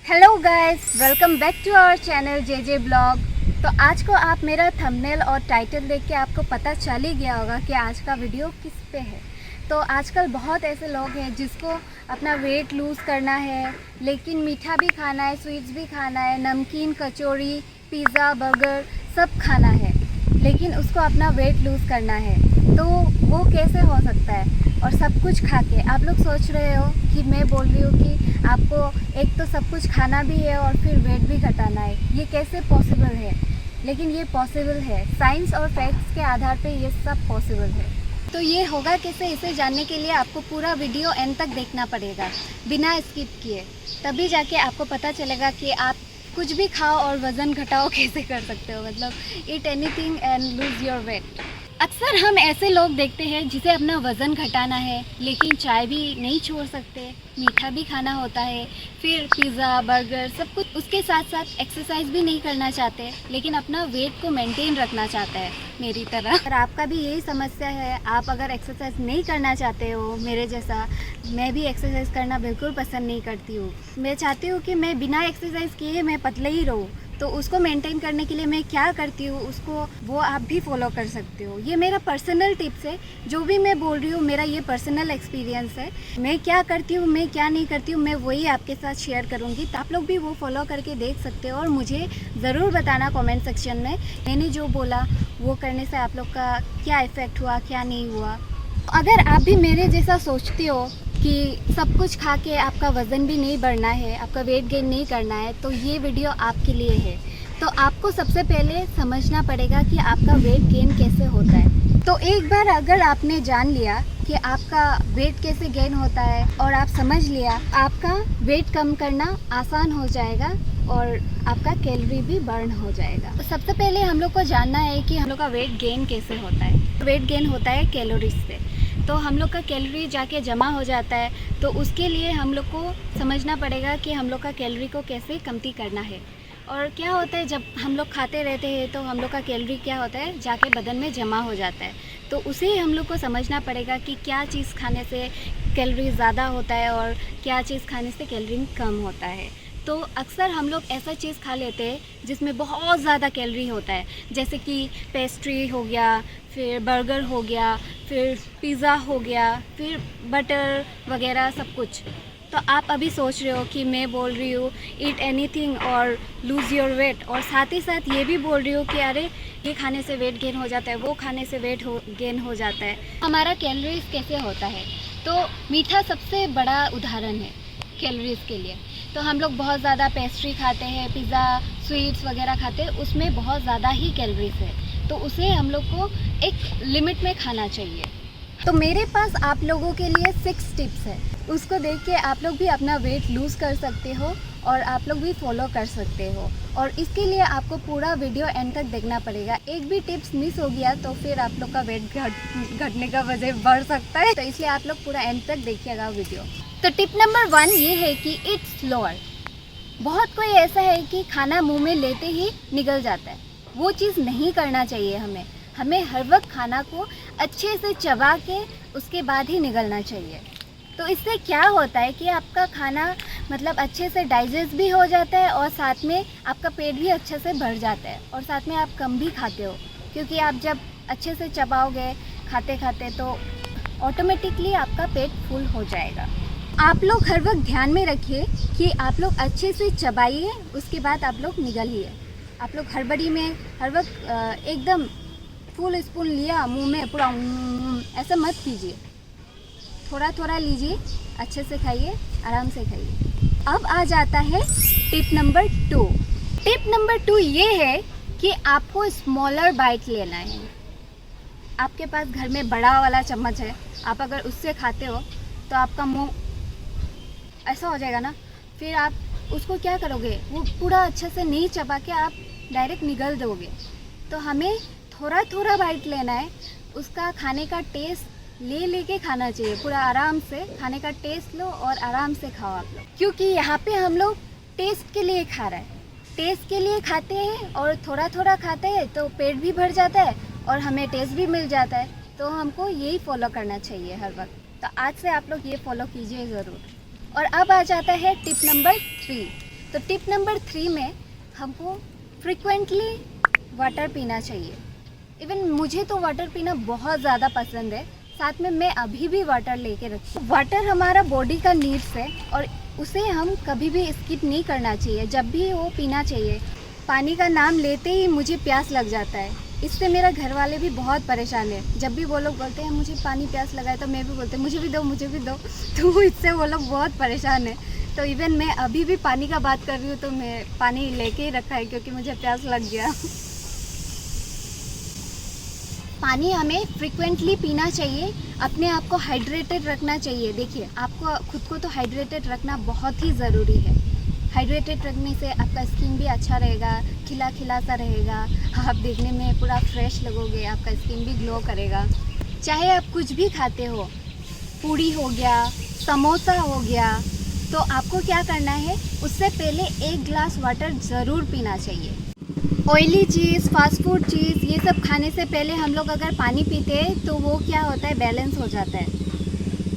Hello guys, welcome back to our channel J blog. तो आज को आप मेरा थंबनेल और टाइटल देख के आपको पता चल ही गया होगा कि आज का वीडियो किस पे है। तो आजकल बहुत ऐसे लोग हैं जिसको अपना वेट लूज़ करना है, लेकिन मीठा भी खाना है, स्वीट्स भी खाना है, नमकीन, कचौड़ी, पिज़्ज़ा, बर्गर सब खाना है, लेकिन उसको अपना वेट लूज़ करना है। तो वो कैसे हो सकता है? और सब कुछ खा के आप लोग सोच रहे हो कि मैं बोल रही हूँ कि आपको एक तो सब कुछ खाना भी है और फिर वेट भी घटाना है, ये कैसे पॉसिबल है? लेकिन ये पॉसिबल है, साइंस और फैक्ट्स के आधार पे ये सब पॉसिबल है। तो ये होगा कैसे, इसे जानने के लिए आपको पूरा वीडियो एंड तक देखना पड़ेगा बिना स्किप किए, तभी जाके आपको पता चलेगा कि आप कुछ भी खाओ और वज़न घटाओ कैसे कर सकते हो। मतलब eat anything and lose your weight. अक्सर हम ऐसे लोग देखते हैं जिसे अपना वज़न घटाना है, लेकिन चाय भी नहीं छोड़ सकते, मीठा भी खाना होता है, फिर पिज़्ज़ा, बर्गर सब कुछ, उसके साथ साथ एक्सरसाइज भी नहीं करना चाहते, लेकिन अपना वेट को मेंटेन रखना चाहता है मेरी तरह। अगर आपका भी यही समस्या है, आप अगर एक्सरसाइज नहीं करना चाहते हो मेरे जैसा, मैं भी एक्सरसाइज करना बिल्कुल पसंद नहीं करती हूँ। मैं चाहती हूँ कि मैं बिना एक्सरसाइज किए मैं पतले ही रहूँ। तो उसको मेंटेन करने के लिए मैं क्या करती हूँ, उसको वो आप भी फॉलो कर सकते हो। ये मेरा पर्सनल टिप्स है, जो भी मैं बोल रही हूँ मेरा ये पर्सनल एक्सपीरियंस है। मैं क्या करती हूँ, मैं क्या नहीं करती हूँ, मैं वही आपके साथ शेयर करूँगी, तो आप लोग भी वो फॉलो करके देख सकते हो और मुझे ज़रूर बताना कमेंट सेक्शन में मैंने जो बोला वो करने से आप लोग का क्या इफ़ेक्ट हुआ, क्या नहीं हुआ। अगर आप भी मेरे जैसा सोचते हो कि सब कुछ खा के आपका वज़न भी नहीं बढ़ना है, आपका वेट गेन नहीं करना है, तो ये वीडियो आपके लिए है। तो आपको सबसे पहले समझना पड़ेगा कि आपका वेट गेन कैसे होता है। तो एक बार अगर आपने जान लिया कि आपका वेट कैसे गेन होता है और आप समझ लिया, आपका वेट कम करना आसान हो जाएगा और आपका कैलोरी भी बर्न हो जाएगा। तो सबसे पहले हम लोग को जानना है कि हम लोग का वेट गेन कैसे होता है। वेट गेन होता है कैलोरीज से। तो हम लोग का कैलोरी जाके जमा हो जाता है, तो उसके लिए हम लोग को समझना पड़ेगा कि हम लोग का कैलोरी को कैसे कमती करना है। और क्या होता है, जब हम लोग खाते रहते हैं तो हम लोग का कैलोरी क्या होता है, जाके बदन में जमा हो जाता है। तो उसे हम लोग को समझना पड़ेगा कि क्या चीज़ खाने से कैलोरी ज़्यादा होता है और क्या चीज़ खाने से कैलोरी कम होता है। तो अक्सर हम लोग ऐसा चीज़ खा लेते हैं जिसमें बहुत ज़्यादा कैलोरी होता है, जैसे कि पेस्ट्री हो गया, फिर बर्गर हो गया, फिर पिज़्ज़ा हो गया, फिर बटर वगैरह सब कुछ। तो आप अभी सोच रहे हो कि मैं बोल रही हूँ ईट एनीथिंग और लूज़ योर वेट, और साथ ही साथ ये भी बोल रही हूँ कि अरे ये खाने से वेट गेन हो जाता है, वो खाने से वेट गेन हो जाता है। हमारा कैलोरीज कैसे होता है? तो मीठा सबसे बड़ा उदाहरण है कैलोरीज के लिए। तो हम लोग बहुत ज़्यादा पेस्ट्री खाते हैं, पिज़्ज़ा, स्वीट्स वगैरह खाते हैं, उसमें बहुत ज़्यादा ही कैलोरीज है, तो उसे हम लोग को एक लिमिट में खाना चाहिए। तो मेरे पास आप लोगों के लिए 6 टिप्स है, उसको देख के आप लोग भी अपना वेट लूज़ कर सकते हो और आप लोग भी फॉलो कर सकते हो। और इसके लिए आपको पूरा वीडियो एंड तक देखना पड़ेगा। एक भी टिप्स मिस हो गया तो फिर आप लोग का वेट घटने का वजह बढ़ सकता है, तो इसलिए आप लोग पूरा एंड तक देखिएगा वीडियो। तो टिप नंबर 1 ये है कि इट स्लोअर। बहुत कोई ऐसा है कि खाना मुंह में लेते ही निगल जाता है, वो चीज़ नहीं करना चाहिए। हमें हर वक्त खाना को अच्छे से चबा के उसके बाद ही निगलना चाहिए। तो इससे क्या होता है कि आपका खाना मतलब अच्छे से डाइजेस्ट भी हो जाता है और साथ में आपका पेट भी अच्छे से भर जाता है, और साथ में आप कम भी खाते हो, क्योंकि आप जब अच्छे से चबाओगे खाते खाते तो ऑटोमेटिकली आपका पेट फुल हो जाएगा। आप लोग हर वक्त ध्यान में रखिए कि आप लोग अच्छे से चबाइए, उसके बाद आप लोग निगलिए। आप लोग हड़बड़ी में हर वक्त एकदम फुल स्पून लिया मुंह में पूरा ऐसा मत कीजिए, थोड़ा थोड़ा लीजिए, अच्छे से खाइए, आराम से खाइए। अब आ जाता है टिप नंबर 2। टिप नंबर 2 ये है कि आपको स्मॉलर बाइट लेना है। आपके पास घर में बड़ा वाला चम्मच है, आप अगर उससे खाते हो तो आपका मुंह ऐसा हो जाएगा ना, फिर आप उसको क्या करोगे, वो पूरा अच्छे से नहीं चबा के आप डायरेक्ट निगल दोगे। तो हमें थोड़ा थोड़ा बाइट लेना है, उसका खाने का टेस्ट लेके खाना चाहिए, पूरा आराम से खाने का टेस्ट लो और आराम से खाओ आप लोग, क्योंकि यहाँ पे हम लोग टेस्ट के लिए खा रहे हैं, टेस्ट के लिए खाते हैं और थोड़ा थोड़ा खाते हैं तो पेट भी भर जाता है और हमें टेस्ट भी मिल जाता है। तो हमको यही फॉलो करना चाहिए हर वक्त। तो आज से आप लोग ये फॉलो कीजिए ज़रूर। और अब आ जाता है टिप नंबर 3। तो टिप नंबर 3 में हमको फ्रिक्वेंटली वाटर पीना चाहिए। इवन मुझे तो वाटर पीना बहुत ज़्यादा पसंद है, साथ में मैं अभी भी वाटर लेके रखती हूँ। वाटर हमारा बॉडी का नीड्स है और उसे हम कभी भी स्किप नहीं करना चाहिए, जब भी वो पीना चाहिए। पानी का नाम लेते ही मुझे प्यास लग जाता है, इससे मेरा घर वाले भी बहुत परेशान है। जब भी वो लोग बोलते हैं मुझे पानी प्यास लगा है तो मैं भी बोलते हैं मुझे भी दो मुझे भी दो, तो इससे वो लोग बहुत परेशान है। तो इवन मैं अभी भी पानी का बात कर रही हूँ तो मैं पानी लेके ही रखा है क्योंकि मुझे प्यास लग गया। पानी हमें फ्रिक्वेंटली पीना चाहिए, अपने आप को हाइड्रेटेड रखना चाहिए। देखिए, आपको खुद को तो हाइड्रेटेड रखना बहुत ही ज़रूरी है। हाइड्रेटेड रखने से आपका स्किन भी अच्छा रहेगा, खिला खिला सा रहेगा, आप देखने में पूरा फ्रेश लगोगे, आपका स्किन भी ग्लो करेगा। चाहे आप कुछ भी खाते हो, पूड़ी हो गया, समोसा हो गया, तो आपको क्या करना है, उससे पहले 1 गिलास वाटर ज़रूर पीना चाहिए। ऑयली चीज़, फास्ट फूड चीज़, ये सब खाने से पहले हम लोग अगर पानी पीते हैं तो वो क्या होता है, बैलेंस हो जाता है,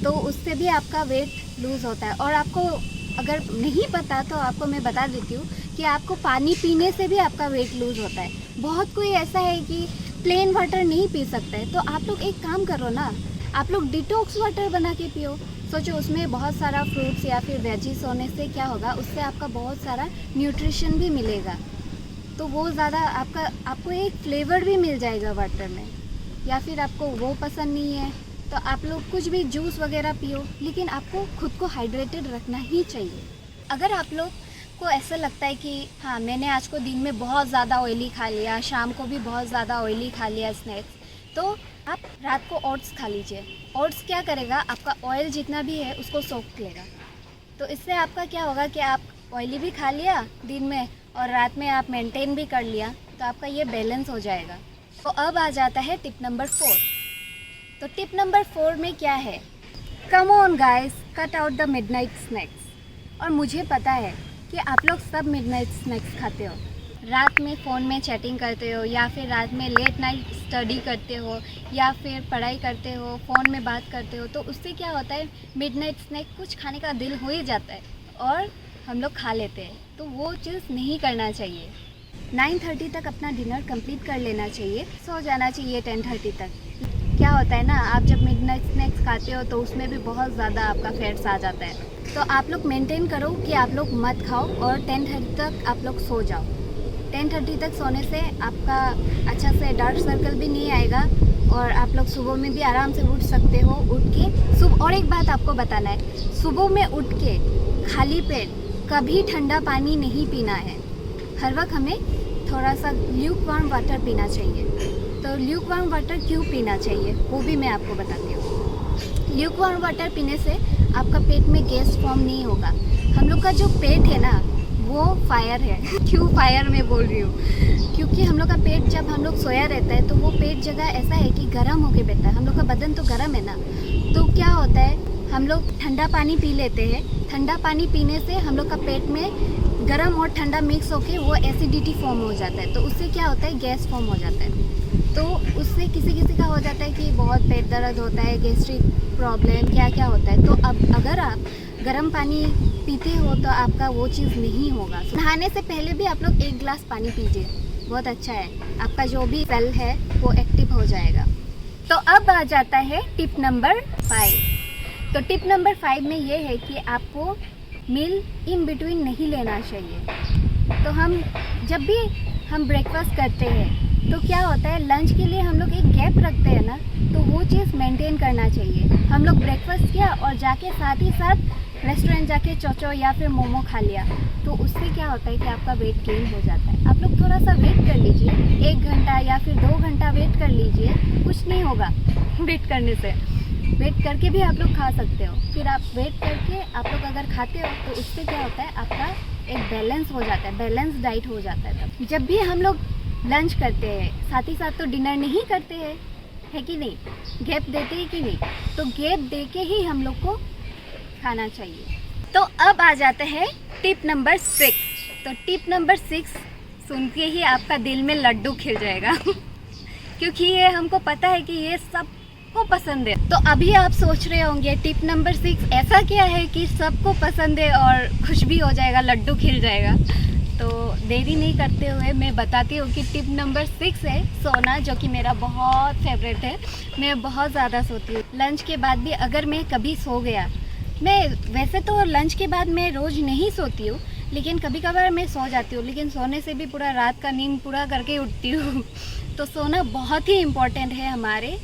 तो उससे भी आपका वेट लूज़ होता है। और आपको अगर नहीं पता तो आपको मैं बता देती हूँ कि आपको पानी पीने से भी आपका वेट लूज़ होता है। बहुत कोई ऐसा है कि प्लेन वाटर नहीं पी सकता है, तो आप लोग एक काम करो ना, आप लोग डिटॉक्स वाटर बना के पियो। सोचो, उसमें बहुत सारा फ्रूट्स या फिर वेजिस होने से क्या होगा, उससे आपका बहुत सारा न्यूट्रिशन भी मिलेगा, तो वो ज़्यादा आपको एक फ्लेवर भी मिल जाएगा वाटर में। या फिर आपको वो पसंद नहीं है तो आप लोग कुछ भी जूस वगैरह पियो, लेकिन आपको खुद को हाइड्रेटेड रखना ही चाहिए। अगर आप लोग को ऐसा लगता है कि हाँ, मैंने आज को दिन में बहुत ज़्यादा ऑयली खा लिया, शाम को भी बहुत ज़्यादा ऑयली खा लिया स्नैक्स, तो आप रात को ओट्स खा लीजिए। ओट्स क्या करेगा, आपका ऑयल जितना भी है उसको सोख लेगा, तो इससे आपका क्या होगा कि आप ऑयली भी खा लिया दिन में और रात में आप मेंटेन भी कर लिया, तो आपका ये बैलेंस हो जाएगा। तो अब आ जाता है टिप नंबर 4। तो टिप नंबर 4 में क्या है, come on guys, cut out the midnight snacks. और मुझे पता है कि आप लोग सब मिडनाइट स्नैक्स खाते हो, रात में फ़ोन में चैटिंग करते हो, या फिर रात में लेट नाइट स्टडी करते हो, या फिर पढ़ाई करते हो, फ़ोन में बात करते हो, तो उससे क्या होता है, मिडनाइट स्नैक कुछ खाने का दिल हो ही जाता है और हम लोग खा लेते हैं। तो वो चीज़ नहीं करना चाहिए। 9:30 तक अपना डिनर कंप्लीट कर लेना चाहिए, सो जाना चाहिए 10:30 तक। क्या होता है ना, आप जब मिडनाइट स्नैक्स खाते हो तो उसमें भी बहुत ज़्यादा आपका फैट्स आ जाता है, तो आप लोग मेंटेन करो कि आप लोग मत खाओ और 10:30 तक आप लोग सो जाओ। 10:30 तक सोने से आपका अच्छा से डार्क सर्कल भी नहीं आएगा और आप लोग सुबह में भी आराम से उठ सकते हो। उठ के सुबह, और एक बात आपको बताना है, सुबह में उठ के खाली पेट कभी ठंडा पानी नहीं पीना है। हर वक्त हमें थोड़ा सा ल्यूक वार्म वाटर पीना चाहिए। तो ल्यूक वार्म वाटर क्यों पीना चाहिए वो भी मैं आपको बताती हूँ। ल्यूक वार्म वाटर पीने से आपका पेट में गैस फॉर्म नहीं होगा। हम लोग का जो पेट है ना, वो फायर है। क्यों फायर मैं बोल रही हूँ, क्योंकि हम लोग का पेट जब हम लोग सोया रहता है तो वो पेट जगह ऐसा है कि गर्म होके बैठता है। हम लोग का बदन तो गर्म है ना, तो क्या होता है, हम लोग ठंडा पानी पी लेते हैं। ठंडा पानी पीने से हम लोग का पेट में गर्म और ठंडा मिक्स होके वो एसिडिटी फॉर्म हो जाता है, तो उससे क्या होता है, गैस फॉर्म हो जाता है। तो उससे किसी किसी का हो जाता है कि बहुत पेट दर्द होता है, गैस्ट्रिक प्रॉब्लम, क्या क्या होता है। तो अब अगर आप गर्म पानी पीते हो तो आपका वो चीज़ नहीं होगा। नहाने से पहले भी आप लोग 1 गिलास पानी पीजिए, बहुत अच्छा है, आपका जो भी सेल है वो एक्टिव हो जाएगा। तो अब आ जाता है टिप नंबर 5। तो टिप नंबर 5 में ये है कि आपको मील इन बिटवीन नहीं लेना चाहिए। तो हम जब भी हम ब्रेकफास्ट करते हैं तो क्या होता है, लंच के लिए हम लोग एक गैप रखते हैं ना, तो वो चीज़ मेंटेन करना चाहिए। हम लोग ब्रेकफास्ट किया और जाके साथ ही साथ रेस्टोरेंट जाके चोचो या फिर मोमो खा लिया, तो उससे क्या होता है कि आपका वेट गेन हो जाता है। आप लोग थोड़ा सा वेट कर लीजिए, 1 घंटा या फिर 2 घंटा वेट कर लीजिए, कुछ नहीं होगा वेट करने से। वेट करके भी आप लोग खा सकते हो। फिर आप वेट करके आप लोग अगर खाते हो तो उससे क्या होता है, आपका एक बैलेंस हो जाता है, बैलेंस डाइट हो जाता है। तब जब भी हम लोग लंच करते हैं, साथ ही साथ तो डिनर नहीं करते हैं, है कि नहीं, गैप देते हैं कि नहीं, तो गैप दे के ही हम लोग को खाना चाहिए। तो अब आ जाते हैं टिप नंबर 6। तो टिप नंबर 6 सुन के ही आपका दिल में लड्डू खिल जाएगा क्योंकि ये हमको पता है कि ये सब सबको पसंद है। तो अभी आप सोच रहे होंगे टिप नंबर 6 ऐसा क्या है कि सबको पसंद है और खुश भी हो जाएगा, लड्डू खिल जाएगा। तो देरी नहीं करते हुए मैं बताती हूँ कि टिप नंबर 6 है सोना, जो कि मेरा बहुत फेवरेट है। मैं बहुत ज़्यादा सोती हूँ। लंच के बाद भी अगर मैं कभी सो गया, मैं वैसे तो लंच के बाद मैं रोज़ नहीं सोती हूँ, लेकिन कभी कभार मैं सो जाती हूँ, लेकिन सोने से भी पूरा रात का नींद पूरा करके उठती हूँ। तो सोना बहुत ही इम्पोर्टेंट है हमारे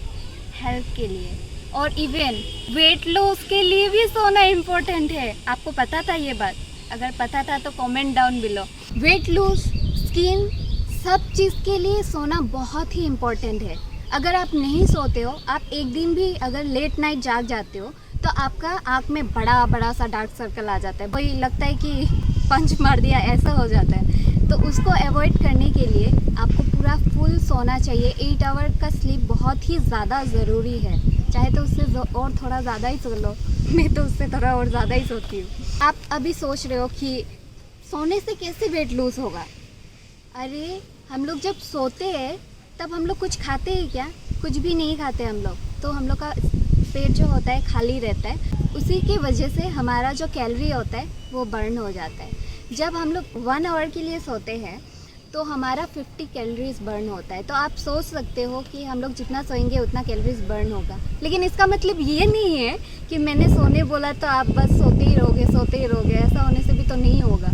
हेल्थ के लिए, और इवन वेट लॉस के लिए भी सोना इम्पोर्टेंट है। आपको पता था ये बात? अगर पता था तो comment down below. Weight loss, skin, सब चीज़ के लिए सोना बहुत ही इम्पोर्टेंट है। अगर आप नहीं सोते हो, आप एक दिन भी अगर लेट नाइट जाग जाते हो, तो आपका आँख में बड़ा बड़ा सा डार्क सर्कल आ जाता है, वही लगता है कि पंच मार दिया, ऐसा हो जाता है। तो उसको अवॉइड करने के लिए आपको पूरा फुल सोना चाहिए। 8 आवर का स्लीप बहुत ही ज़्यादा ज़रूरी है। चाहे तो उससे और थोड़ा ज़्यादा ही सो लो, मैं तो उससे थोड़ा और ज़्यादा ही सोती हूँ। आप अभी सोच रहे हो कि सोने से कैसे वेट लूज़ होगा? अरे हम लोग जब सोते हैं तब हम लोग कुछ खाते हैं क्या? कुछ भी नहीं खाते हम लोग। तो हम लोग का पेट जो होता है खाली रहता है, उसी की वजह से हमारा जो कैलोरी होता है वो बर्न हो जाता है। जब हम लोग 1 आवर के लिए सोते हैं तो हमारा 50 कैलोरीज बर्न होता है। तो आप सोच सकते हो कि हम लोग जितना सोएंगे उतना कैलोरीज बर्न होगा, लेकिन इसका मतलब ये नहीं है कि मैंने सोने बोला तो आप बस सोते ही रहोगे। ऐसा होने से भी तो नहीं होगा।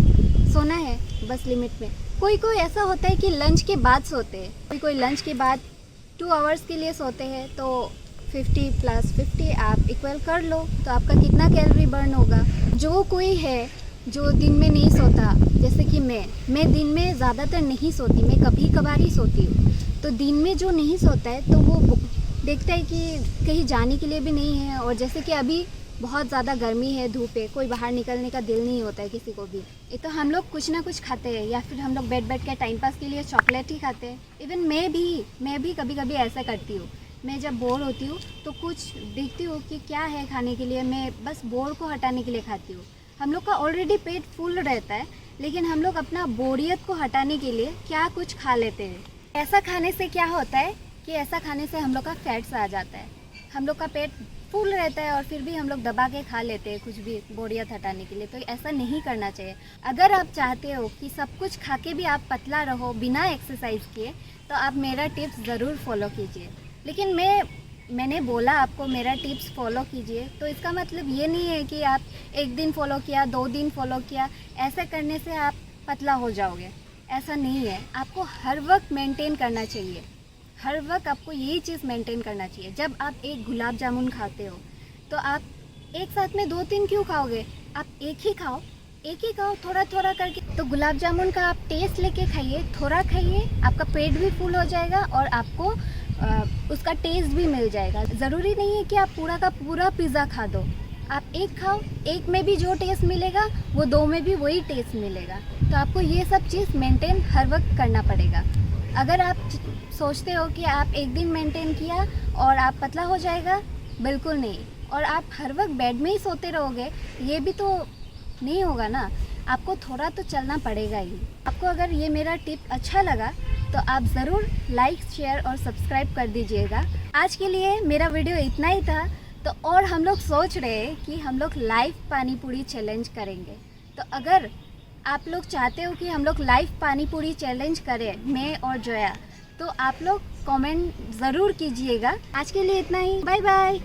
सोना है बस लिमिट में। कोई कोई ऐसा होता है कि लंच के बाद सोते हैं, कोई लंच के बाद 2 आवर्स के लिए सोते हैं। तो 50 + 50 आप इक्वल कर लो, तो आपका कितना कैलोरी बर्न होगा। जो कोई है जो दिन में नहीं सोता, जैसे कि मैं दिन में ज़्यादातर नहीं सोती, मैं कभी कभार ही सोती हूँ। तो दिन में जो नहीं सोता है तो वो देखता है कि कहीं जाने के लिए भी नहीं है, और जैसे कि अभी बहुत ज़्यादा गर्मी है, धूप है, कोई बाहर निकलने का दिल नहीं होता है किसी को भी। ये तो हम लोग कुछ ना कुछ खाते हैं, या फिर हम लोग बैठ के टाइम पास के लिए चॉकलेट ही खाते हैं। इवन मैं भी कभी कभी ऐसा करती हूँ। मैं जब बोर होती हूँ तो कुछ देखती हूँ कि क्या है खाने के लिए, मैं बस बोर को हटाने के लिए खाती हूँ। हम लोग का ऑलरेडी पेट फुल रहता है, लेकिन हम लोग अपना बोरियत को हटाने के लिए क्या कुछ खा लेते हैं। ऐसा खाने से क्या होता है कि ऐसा खाने से हम लोग का फैट्स आ जाता है। हम लोग का पेट फुल रहता है और फिर भी हम लोग दबा के खा लेते हैं कुछ भी बोरियत हटाने के लिए। तो ऐसा नहीं करना चाहिए। अगर आप चाहते हो कि सब कुछ खा के भी आप पतला रहो बिना एक्सरसाइज किए, तो आप मेरा टिप्स ज़रूर फॉलो कीजिए। लेकिन मैंने बोला आपको मेरा टिप्स फॉलो कीजिए, तो इसका मतलब ये नहीं है कि आप एक दिन फॉलो किया, 2 दिन फॉलो किया, ऐसा करने से आप पतला हो जाओगे। ऐसा नहीं है। आपको हर वक्त मेंटेन करना चाहिए। हर वक्त आपको यही चीज़ मेंटेन करना चाहिए। जब आप एक गुलाब जामुन खाते हो तो आप एक साथ में 2-3 क्यों खाओगे? आप एक ही खाओ थोड़ा थोड़ा करके। तो गुलाब जामुन का आप टेस्ट लेके खाइए, थोड़ा खाइए, आपका पेट भी फुल हो जाएगा और आपको उसका टेस्ट भी मिल जाएगा। ज़रूरी नहीं है कि आप पूरा का पूरा पिज़्ज़ा खा दो। आप एक खाओ, एक में भी जो टेस्ट मिलेगा वो 2 में भी वही टेस्ट मिलेगा। तो आपको ये सब चीज़ मेंटेन हर वक्त करना पड़ेगा। अगर आप सोचते हो कि आप एक दिन मेंटेन किया और आप पतला हो जाएगा, बिल्कुल नहीं। और आप हर वक्त बेड में ही सोते रहोगे, ये भी तो नहीं होगा ना। आपको थोड़ा तो चलना पड़ेगा ही। आपको अगर ये मेरा टिप अच्छा लगा तो आप ज़रूर लाइक, शेयर और सब्सक्राइब कर दीजिएगा। आज के लिए मेरा वीडियो इतना ही था। तो और हम लोग सोच रहे हैं कि हम लोग लाइव पानी पूरी चैलेंज करेंगे। तो अगर आप लोग चाहते हो कि हम लोग लाइव पानी पूरी चैलेंज करें, मैं और जोया, तो आप लोग कमेंट ज़रूर कीजिएगा। आज के लिए इतना ही। Bye bye.